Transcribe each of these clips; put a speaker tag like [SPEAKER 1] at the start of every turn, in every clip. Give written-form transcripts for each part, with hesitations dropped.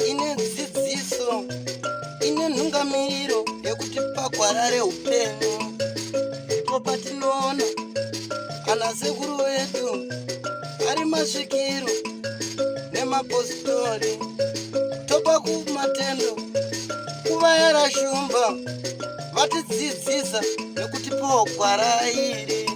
[SPEAKER 1] ine dzidziso ine nhungamiriro yekutipa gwara reupenyu. Ndipo patinoona ana sekuru vedu ari masvikiro nemapositori, topa kumatendo kuvayera shumba vatidzidzisa nekutipawo gwara iri.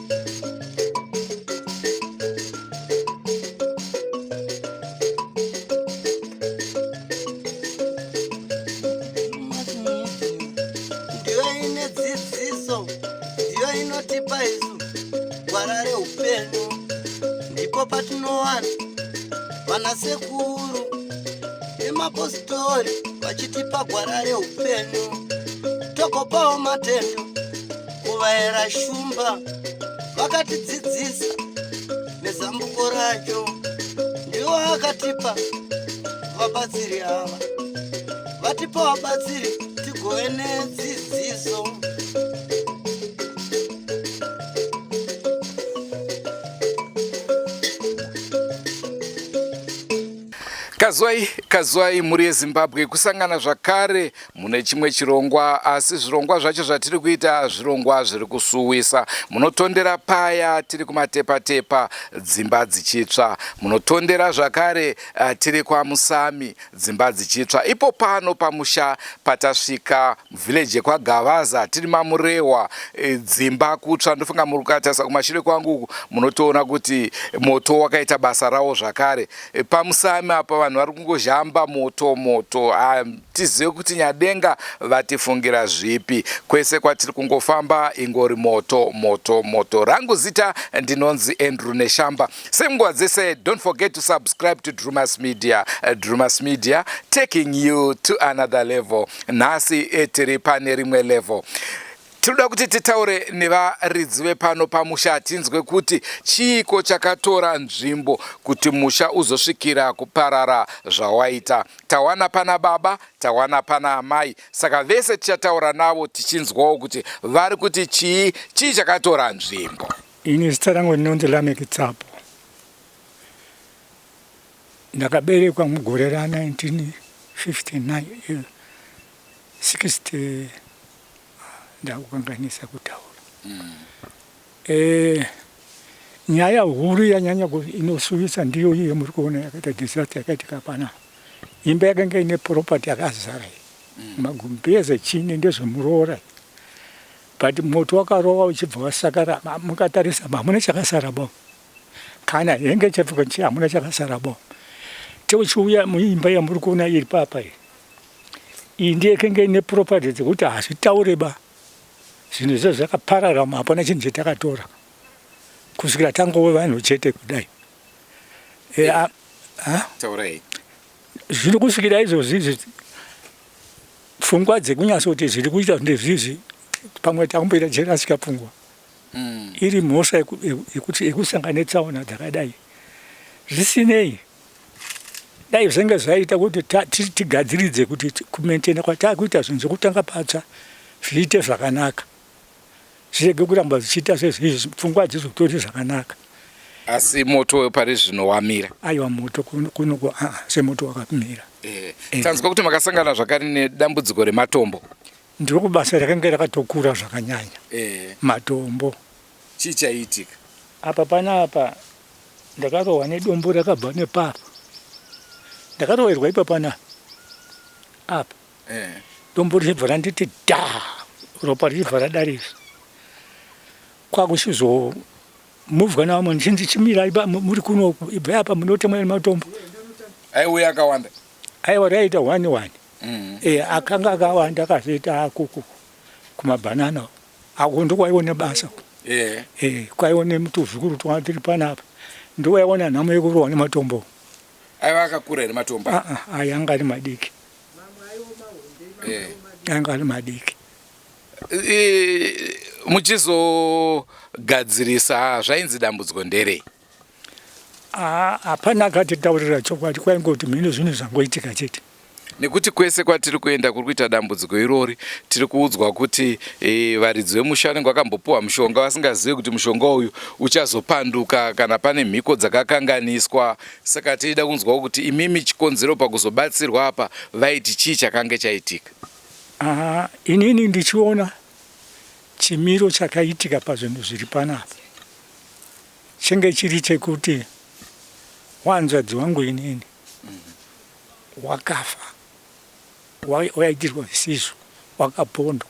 [SPEAKER 1] Ndiyo ine dzidziso, ndiyo inotipa isu gwara reupenyu. Ndipo patinowana vanasekuru nemapositori vachitipa gwara reupenyu, tokopawo matendo kuvayera shumba vakatidzidzisa nezambuko racho. Ndivo vakatipa vabatsiri ava, vatipa vabatsiri tigove nedzidziso.
[SPEAKER 2] Kazwai muri yeZimbabwe kusangana zvakare mune chimwe chirongwa, asi zvirongwa zvacho zvatiri kuita zvirongwa zviri kusuwisa. Munotondera paya tiri kumatepa-tepa dzimba dzichitsva, munotondera zvakare tiri kwaMusami dzimba dzichitsva. Ipo pano pamusha patasvika village kwaGavaza tiri maMurewa dzimba kutsva. Ndofunga muri kutarisa kumashure kwangu munotoona kuti moto wakaita basa rawo zvakare. PaMusami apa vanhu vari kungozhamba moto tizive kuti Nyadenga vatifungira zvipi. Kwese kwatiri kungofamba ingori moto. Rangu zita ndinonzi Andrew Neshamba. Senguva dzese, don't forget to subscribe to Drumas Media. Drumas Media taking you to another level. Nhasi tiri pane rimwe level. Tinoda kuti titaure nevaridzi vepano pamusha tinzwe kuti chiiko chakatora nzvimbo kuti musha uzosvikira kuparara zvawaita. Tawana pana baba, tawana pana amai, saka vese tichataura navo tichinzwawo kuti vari kuti chii chakatora nzvimbo.
[SPEAKER 3] Ini zita rangu ndinonzi Lameki Tsapo. Ndakaberekwa mugore ra 1959 60 ndakukanganisa kutaura. Nyaya huru yanyanya inosuvisa ndiyo iyo muri kuona yakaita disaster yakaitika pana. Imba yakanga ine property yakazara. Magumbeze chini ndezvemuroora. But moto wakarowa uchibva wasakara, mukatarisa hamuna chakasara bo. Kana henge chapfuka chi hamuna chakasara bo. Tochiuya muimba yamuri kuona iri papa iyi. Iyi ndiye yakanga ine property dzekuti hazvitaure ba. Zvinhu izvo zvakaparara, hapana chinhu chatakatora kusvikira tangove vanhu chete kudai. Zviri kusvikira izvozvi pfungwa dzekunyasoti zviri kuita ndezvizvi pamwe takumboita cherasika pfungwa iri mhosva yekusangana netsaona dzakadai. Zvisinei, dai zvinge zvaita kuti tigadziridze kuti kumentena kwatakuita zvinhu zvekutanga patsva zviite zvakanaka, zvirege kuramba zvichiita sezvizvi pfungwa hadzizotori zvakanaka.
[SPEAKER 2] Asi moto pari zvino wamira.
[SPEAKER 3] Aiwa, moto kuno semoto wakamira.
[SPEAKER 2] Tanzwa kuti makasangana zvakare nedambudziko rematombo.
[SPEAKER 3] Ndiro kubasa rakanga rakatokura zvakanyanya. Matombo.
[SPEAKER 2] Chii chaitika?
[SPEAKER 3] Apa panapa ndakarohwa nedombo rakabva nepapa. Ndakarohwerwa ipa pana apa. Dombo richibva randiti dha, ropa richibva radarisa. Kwakuchizo muvhwa navo ndichimira muri kuno ibva apa munotemwa nematombo.
[SPEAKER 2] Aiuya akawanda?
[SPEAKER 3] Aiwa, raita 1-1. Akanga akawanda akazoita akuku kumabhanana. Ako ndokwaiona basa. Kwaione mutuzukuru twanga tiri panapa. Ndokwaiona nhamo yekurohwa nematombo.
[SPEAKER 2] Aiva akakura ere matombo?
[SPEAKER 3] Anga ari madiki. Anga ari madiki.
[SPEAKER 2] Muchizogadzirisa zvainzi dambudziko nderei?
[SPEAKER 3] Hapana akatitaurira chokwadi, kwaingoti mhino zvinhu zvangoitika chete.
[SPEAKER 2] nekuti kwese kwatiri kuenda kuri kuita dambudziko irori tiri kuudzwa kuti varidzi vemusha vanenge vakambopuwa mushonga vasingazivi kuti mushonga uyu uchazopanduka kana pane mhiko dzakakanganiswa. Saka tichida kunzwawo kuti imimi chikonzero pakuzobatsirwa apa vaiti chii chakanga chaitika?
[SPEAKER 3] Inini ndichiona chimiro chakaitika pazvinhu zviri panapa chinge chiri chekuti wanzvadzi wangu inini wakafa, waitirwa zvisizvo, wakapondwa.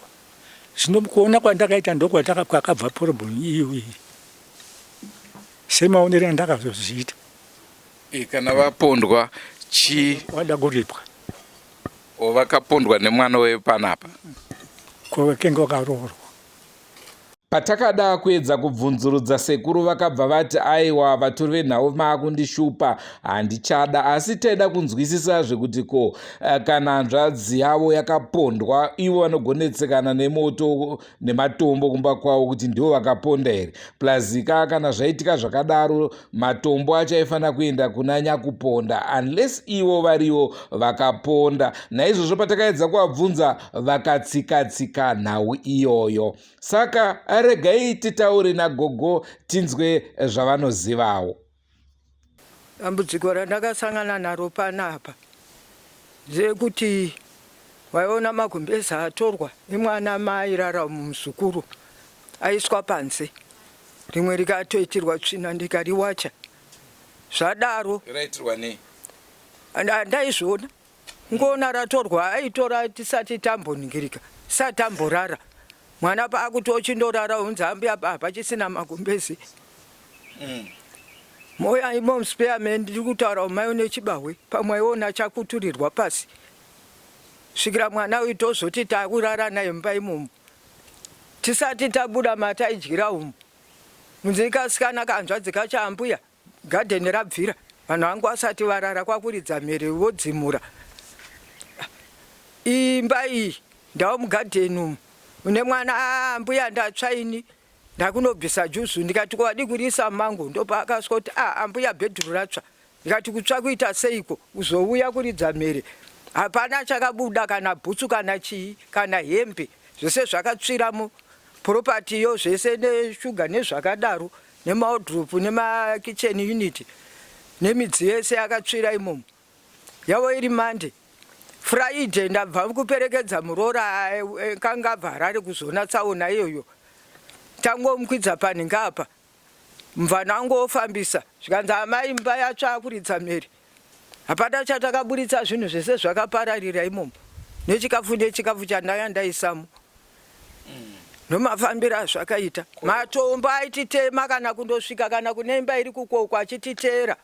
[SPEAKER 3] Zvino kuona kwandakaita ndokwakabva porobhemu iyi semaonero andakazozviita.
[SPEAKER 2] Kana vapondwa
[SPEAKER 3] wada kuripwa,
[SPEAKER 2] vakapondwa nemwana wepanapa
[SPEAKER 3] kwakenge wakaroorwa.
[SPEAKER 2] Patakada kuedza kubvunzurudza sekuru vakabva vati aiwa vatori venhau maakundishupa handichada, asi taida kunzwisisa zvekuti ko kana hanzvadzi yavo yakapondwa ivo vanogonetsekana nemoto nematombo kumba kwavo kuti ndivo vakaponda here? Plazika kana zvaitika zvakadaro matombo achaifanira kuenda kuna nyakuponda unless ivo varivo vakaponda. Naizvozvo patakaedza kuvabvunza vakatsika nhau iyoyo. Saka regai titaure nagogo tinzwe zvavanozivawo.
[SPEAKER 4] Dambudziko randakasangana naro panapa ndekuti waiona magumbeza atorwa nemwana mairara muzukuru aiswa panze, rimwe rikatoitirwa tsvina ndikariwacha. Zvadaro
[SPEAKER 2] raitirwa nei?
[SPEAKER 4] Ndaizviona ngoona ratorwa aitora tisati tamboningirika tisati tamborara. Mwana pakutochindorara unzi ambia baba chisina magumbezi. Moya imo spare ndiri kutaura mai une chibahwe pamwaiona chakuturirwa pasi. Svikira mwana uyu tozoti takurara naye mumba imomo. Tisati tabuda mata idyira umu. Munzikasikana kanzvadzi kachaambuya gadheni rabvira. Vanhu vangu asati varara kwakuridza mhere vodzimura. Imba iyi ndawo mugadheni umu. Une mwana mbuya ndatsvaini ndakunobvisa juzu ndikati kwadi kurisa mango ndopa akaswa kuti ambuya bhedhuru ratsva. Ndikati kutsva kuita seiko uzouya kuridza mhere. Hapana chakabuda kana bhutsu kana chii kana hembe zvese zvakatsvira muproperty yo zvese neshuga nezvakadaro nemaodhropu nemakitchen unit nemidziyo yese yakatsvira imomo. Yavo iri Monday. Friday ndabva kuperekedza murora kanga bvarari kuzona tsaona iyoyo. Tangomukwidza paninga apa. Mvana wangu ofambisa. Zvikanzi amai imba yatsva kuridza mhere. Hapana chatakaburitsa zvinhu zvese zvakapararira imomo. Nechikafu chandanga ndaisamo. Nomafambira zvakaita. Matombo aititema kana kundosvika kana kune imba iri kukokwa achititeera.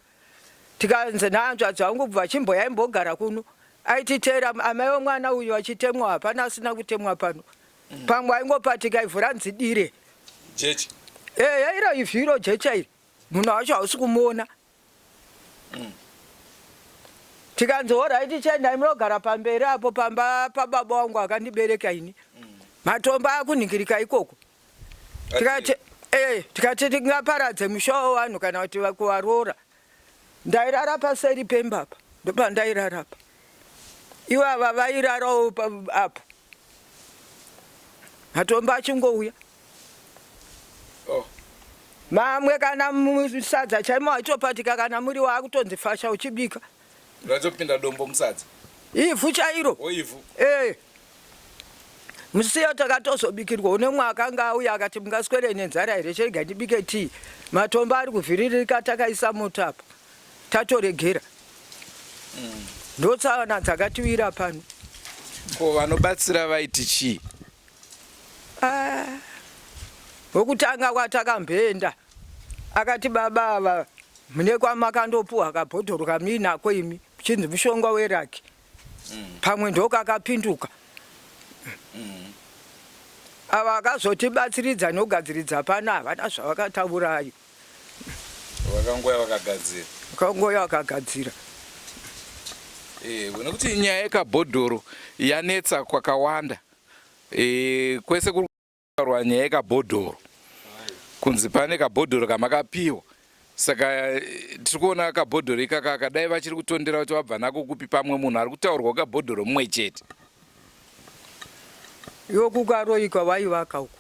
[SPEAKER 4] Tikanzi nanzvadzi wangu bva chimboya imbogara kuno. Aititeera amai omwana uyu achitemwa hapana asina kutemwa pano. Pamwe aingopatika ivhura nzidire.
[SPEAKER 2] Jeche.
[SPEAKER 4] Yaira ivhiro jeche iri. Munhu wacho hausi kumuona. Tikanzi oraiti chenda imogara pamberi apo pamba pababa wangu akandibereka ini. Matombo akuningirika ikoko. Tikati tingaparadze mushawo wanhu kana kuti vakuvarora. Ndairara paseri pemba apa. Ndopa ndairara apa. Iwo ava vairarawo apo. Matombo achingouya. Mamwe kana musadza chaimo waitopatika kana muri wakutonzi fasha uchibika.
[SPEAKER 2] Ratopinda dombo musadza.
[SPEAKER 4] Ivhu chairo.
[SPEAKER 2] Oivhu.
[SPEAKER 4] Musiyo takatozobikirwa une mwaka anga auya akati mungaswere nenzara here chega ndibike tii. Matombo ari kuvhiririka takaisa moto apa. Tatoregera. Ndotsaona dzakatiwira pano.
[SPEAKER 2] Ko vanobatsira vaiti chii?
[SPEAKER 4] Wokutanga kwatakambenda. Akati baba ava mune kwamakandopuwa kabhodhoro kamiri nako imi. Chinzi mushonga weraki. Pamwe ndokakapinduka. Ava akazotibatsiridza nogadziridza pana havana zvavakataurayo.
[SPEAKER 2] Vakangoya vakagadzira.
[SPEAKER 4] Vakangoya vakagadzira.
[SPEAKER 2] Nekuti nyaya yekabhodhoro yanetsa kwakawanda. Kwese kurwa nyaya yekabhodhoro. Kunzi pane kabhodhoro kamakapiwa Saka tiri kuona kabhodhoro ikaka akadai vachiri kutondera kuti wabva nako kupi pamwe munhu ari kutaurwa kabhodhoro mumwe chete.
[SPEAKER 4] Yo kukaroi kwavaivaka uko.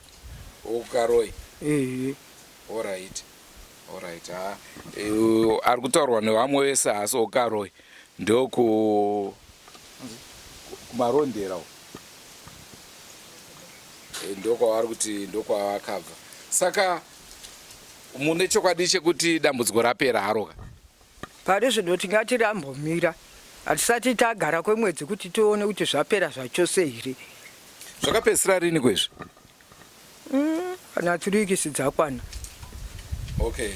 [SPEAKER 2] Ukaroi. Alright. Ari kutaurwa nevamwe vese asi ukaroi ndo kumarondera ndo kwavari kuti ndo kwavakabva. Saka mune chokwadi chekuti dambudziko rapera haroka.
[SPEAKER 4] Pari zvino tingati rambomira. Hatisati tagara kwemwedzi kuti tione kuti zvapera zvachose here.
[SPEAKER 2] Zvakapedzisira rini kwezvi?
[SPEAKER 4] Kana 3 wikisi dzakwana.
[SPEAKER 2] Okay.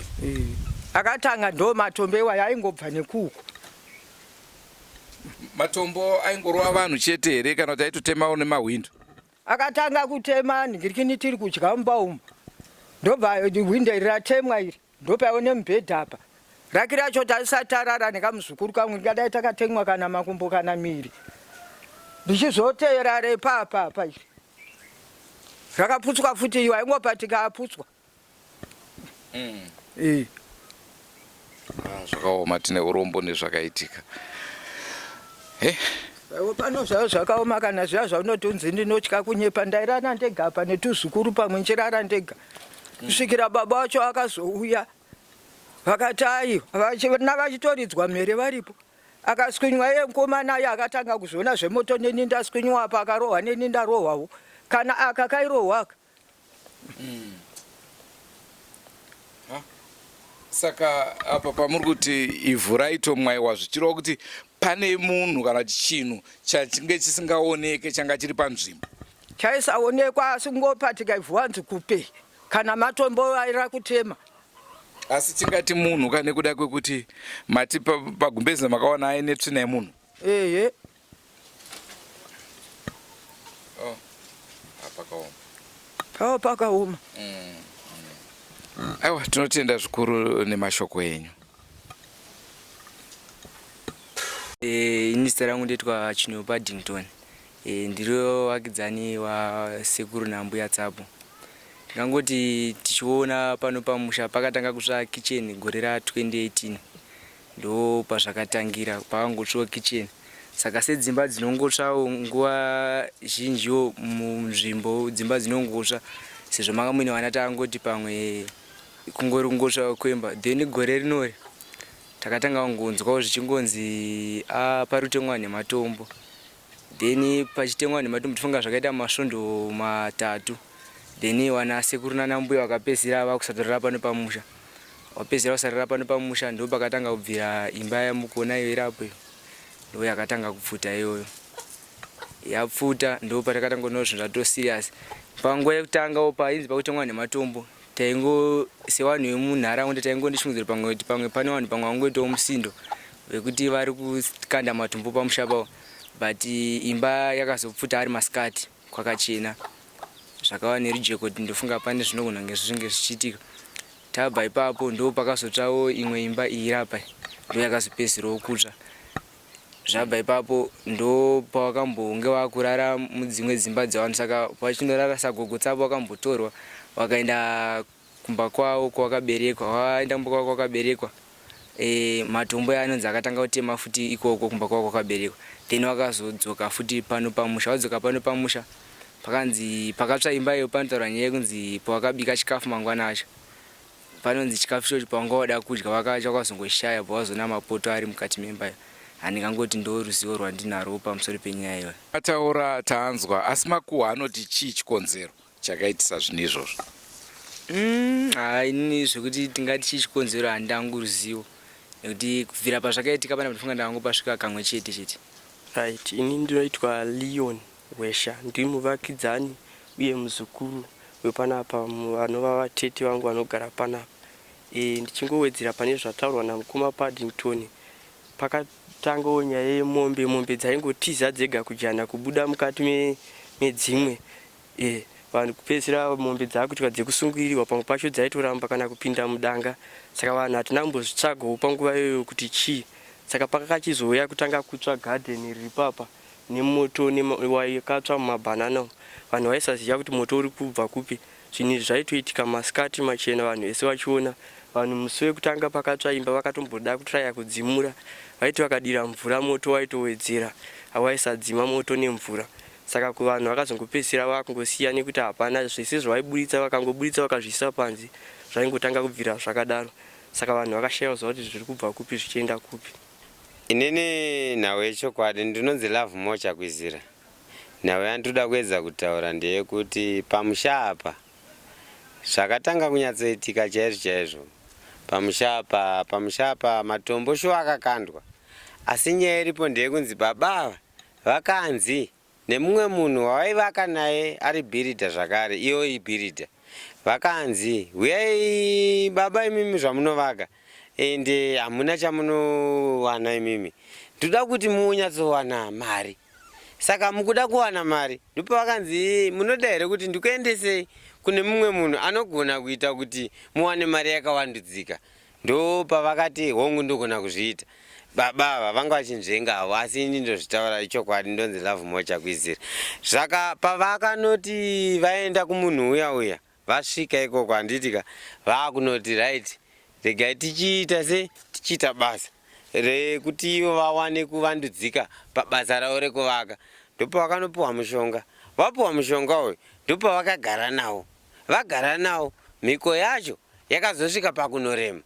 [SPEAKER 4] Akatanga ndo matombo iwayo aingobva nekuko.
[SPEAKER 2] Matombo aingorova vanhu chete here kana kuti aitotemawo nemawindo?
[SPEAKER 4] Akatanga kutema ningirikini tiri kudya mumba umu. Ndobva hwindo iri ratemwa iri. Ndopaione mubhedha apa. Raki racho tarisatarara nekamuzukuru kamwe ndikadai takatemwa kana makumbo kana miri. Ndichizotera repapa iri. Rakaputswa futi iwa ingopatika aputswa.
[SPEAKER 2] Zvakaoma tine urombo nezvakaitika.
[SPEAKER 4] Pano zvavo zvakaoma kana zviya zvaunotonzi ndinotya kunyepa ndairana ndega apa netuzukuru pamwe nchirara ndega. Kusvikira baba wacho akazouya. Vakati vana vachitoridzwa mhere varipo. Akaswinywa iye mukomana naye akatanga kuzviona zvemoto neninda swinywa apa akarohwa neninda rohwawo. Kana aka kairohwaka.
[SPEAKER 2] Saka apa pamuri kuti ivhu raitomwaiwa zvichireva kuti pane munhu kana chinhu chinge chisingaoneke changa chiri panzvimbo.
[SPEAKER 4] Chaisaonekwa asi kungopatika ivhu wanzi kupe kana matombo aira kutema.
[SPEAKER 2] Asi tingati munhu kana nekuda kwekuti mati pagumbezi makaona aine tsvina yemunhu.
[SPEAKER 4] Pakaoma. Pakaoma.
[SPEAKER 2] Aiwa, tinotenda zvikuru nemashoko enyu.
[SPEAKER 5] Ini zita rangu ndoitwa Chinyo Paddington. Ndiro wakidzani wa sekuru nambuya Tsapo. Ndingangoti tichiona pano pamusha pakatanga kusva kitchen gore ra 2018. Ndo pazvakatangira pakangotsva kitchen. Saka sedzimba dzinongotsvawo nguva zhinjiwo munzvimbo dzimba dzinongotsva sezvo makamwini wana tangoti pamwe kungori kungotsva kwemba. Then gore rinori takatanga kungonzwawo zvichingonzi parutemwa nematombo. Then pachitemwa nematombo tifunga zvakaita masvondo 3. Then wana sekuru nanambuya vakapedzisira vakusatorera pano pamusha. Wapedzisira kusarira pano pamusha ndo pakatanga kubvira imba yamukona iyo irapo. Ndo yakatanga kupfuta iyoyo. Yapfuta ndo patakatanga kuona zvinhu zvato serious. Panguva yekutanga painzi pakutemwa nematombo taingo sevanhu vemunharaunda taingondishungudzira pamwe kuti pamwe pane vanhu pamwe vangoitawo musindo wekuti vari kukanda matombo pamusha pavo. But imba yakazopfuta ari masikati kwakachena. Zvakava nerijekoti ndofunga pane zvinogona kunge zvinge zvichiitika. Tabva ipapo ndo pakazotsvawo imwe imba irapa ndo yakazopedzisirawo kutsva. Zvabva ipapo ndo pawakambonge wakurara mudzimwe dzimba dzavanhu. Saka pachinorara sagogo Tsapo wakambotorwa wakaenda kumba kwawo kwakaberekwa. Waenda kumba kwako kwakaberekwa. Matombo anonzi akatanga kutema futi ikoko kumba kwako kwakaberekwa. Then wakazodzoka futi pano pamusha. Wadzoka pano pamusha pakanzi pakatsva imba iyo panotaura nyaya yekunzi pawakabika chikafu mangwana acho. Panonzi chikafu ichocho pawanga wada kudya wakazongoshaya pawazona mapoto ari mukati memba. Handingangoti ndo ruzivo rwandinarwo pamusoro penyaya iyoyo.
[SPEAKER 2] Ataura taanzwa asi makuhwa anoti chii chikonzero chakaitisa zvinhu izvozvo?
[SPEAKER 5] Ini zvekuti tingati chii chikonzero handangu ruzivo. Nekuti kubvira pazvakaitika pana ndifunga ndangopasvika kamwe chete.
[SPEAKER 6] Right, ini ndinoitwa Leon Wesha. Ndiri muvakidzani uye muzukuru wepanapa vanova vatete vangu vanogara panapa. Ndichingowedzera pane zvataurwa namukoma Paddington. Pakatangawo nyaya yemombe dzaingotiza dzega kujana kubuda mukati medzimwe. Vanhu kupedzisira mombe dzakutya dzekusungirirwa pamwe pacho dzaitoramba kana kupinda mudanga. Saka vanhu hatina kumbozvitsvagawo panguva iyoyo kuti chii. Saka pakachizouya kutanga kutsva garden riri papa nemoto wakatsva mumabhanana. Vanhu vaisaziva kuti moto uri kubva kupi. Zvinhu izvi zvaitoitika masikati machena vanhu vese vachiona vanhu musi wekutanga pakatsva imba vakatomboda kutraya kudzimura, vaiti vakadira mvura moto waitowedzera, hawaisadzima moto nemvura. Saka kuvanhu vakazongopedzisira vakangosiya nekuti hapana zvese zvavaiburitsa, vakangoburitsa vakazviisa panze, zvaingotanga kubvira zvakadaro. Saka vanhu vakashaya kuziva kuti zviri kubva kupi zvichienda kupi.
[SPEAKER 7] Inini nhau yechokwadi ndinonzi Love Mocha Kwizira. Nhau yandoda kuedza kutaura ndeyekuti pamusha apa zvakatanga kunyatsoitika chaizvo. Pamusha apa matombo sho akakandwa. Asi nyaya iripo ndeyekunzi baba vakanzi nemumwe munhu wavaivaka naye ari bhiridha zvakare, iyo ibhiridha. Vakanzi uyai baba imimi zvamunovaka ende hamuna chamunowana imimi. Ndoda kuti munyatsowana mari. Saka mukuda kuwana mari ndipo vakanzi munoda here kuti ndikuendesei kune mumwe munhu anogona kuita kuti muwane mari yakawandudzika. Ndo pavakati hongu ndogona kuzviita. Baba vanga vachinzvengawo, asi ini ndozvitaura ichokwadi, ndonzi Love Mocha Kwizira. Zvaka pavakanoti vaenda kumunhu uya vasvika ikoko handitika vakunoti right regai tichiita se tichiita basa rekuti ivo vawane kuvandudzika pabasa ravo rekuvaka. Ndipo vakanopuwa mushonga, vapuwa mushonga uyu ndipo vakagara nawo. Vagara nawo mhiko yacho yakazosvika pakunorema.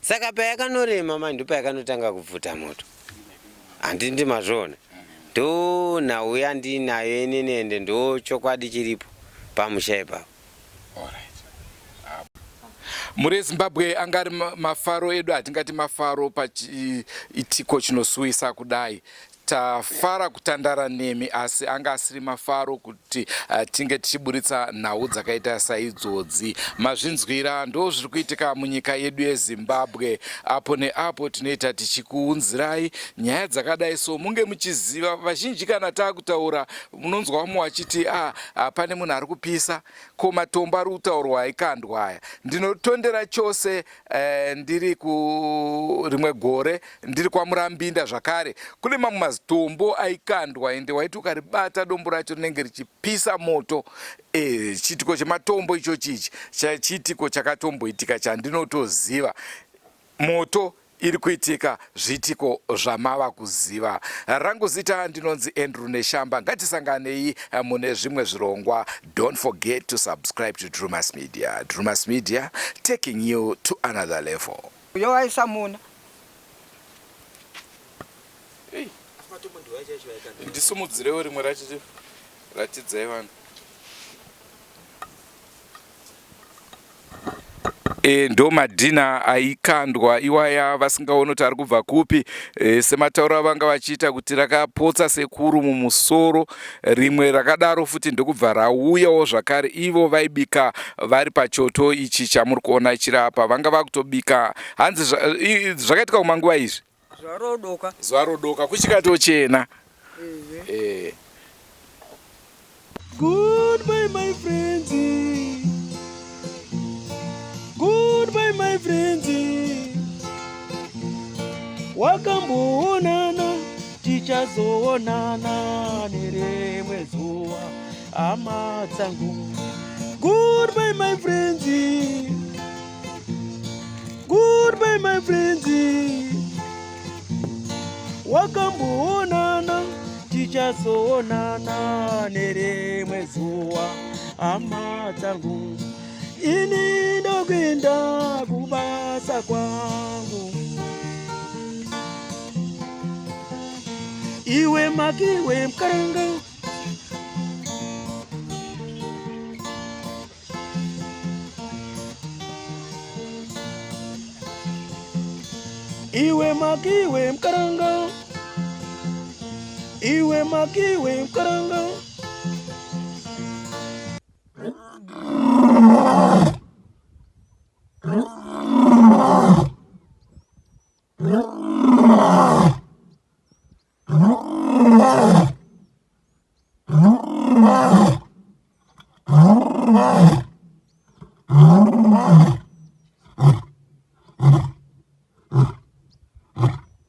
[SPEAKER 7] Saka payakanorema manje ndipo yakanotanga kubvuta moto. Handindi mazvona. Ndo nhau yandinayo inini ende ndo chokwadi chiripo pamusha ipapo.
[SPEAKER 2] Muri Zimbabwe angari mafaro edu, hatingati mafaro pachiitiko chinosuwisa kudai. Tafara kutandara nemi, asi anga asiri mafaro kuti tinge tichiburitsa nhau dzakaita saidzodzi. Mazvinzwira ndo zviri kuitika munyika yedu yeZimbabwe. Apo neapo tinoita tichikuunzirai nyaya dzakadai, so munge muchiziva. Vazhinji kana taakutaura munonzwa vamwe vachiti pane munhu ari kupisa, ko matombo ari kutaurwa aikandwa aya. Ndinotondera chose ndiri kurimwe gore, ndiri kwaMurambinda zvakare. Kune mamwe matombo aikandwa ende waiti ukaribata dombo racho rinenge richipisa moto. Chiitiko chematombo ichochichi chiitiko chakatomboitika chandinotoziva. Moto iri kuitika zviitiko zvamava kuziva. Rangu zita ndinonzi Andrew Neshamba. Ngatisanganei mune zvimwe zvirongwa. Don't forget to subscribe to Drumas Media. Drumas Media, taking you to another level.
[SPEAKER 4] Yo aisamuna.
[SPEAKER 2] Ndisimudzirewo rimwe ratidzai vanhu. Ndo madhina aikandwa iwaya vasingaoni kuti ari kubva kupi. Sematauro vanga vachiita kuti rakapotsa sekuru mumusoro. Rimwe rakadaro futi ndokubva rauyawo zvakare. Ivo vaibika vari pachoto ichi chamuri kuona chiri apa. Vanga vakutobika hanzi zvakaitika kumanguva izvi. Zvarodoka kuchikatochena.
[SPEAKER 8] Goodbye my friends. Goodbye my friends. Wakamboonana tichazoonana nerimwe zuva hama dzangu. Goodbye my friends. Goodbye my friends. Wakamboonana tichazoonana nerimwe zuva hama dzangu. Ini ndokwenda kubasa kwangu. Iwe makiwe mkaranga. Iwe makiwe mkaranga. Iwe makiwe mkaranga.